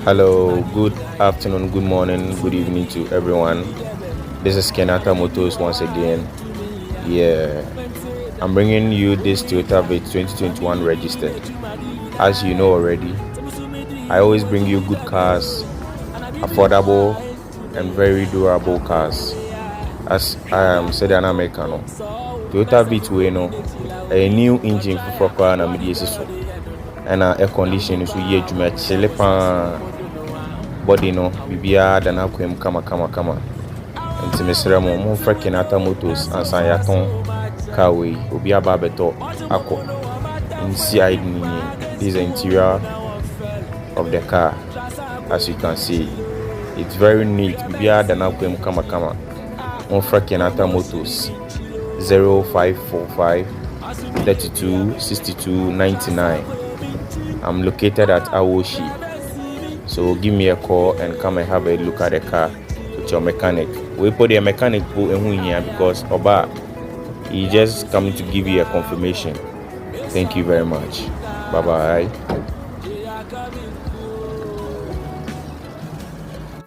Hello, good afternoon, good morning, good evening to everyone. This is Kenata Motors once again. Yeah, I'm bringing you this Toyota vitz 2021 registered. As you know already, I always bring you good cars, affordable and very durable cars. As I am said an Americano, Toyota vitz we know a new engine for car na mediation so, and air conditioning so ye juma chile pa body no bibia da na kwem kama. Nti mesrɛ mo mfa Kenata Motors ansa yaton car we obi aba beto akọ inside ni. This is the interior of the car. As you can see, it's very neat. Bibia da na kwem kama. Mfa Kenata Motors 0545 32 62 99. I'm located at Awoshi. So give me a call and come and have a look at the car with your mechanic. We put the mechanic in here because Oba, he just coming to give you a confirmation. Thank you very much. Bye bye.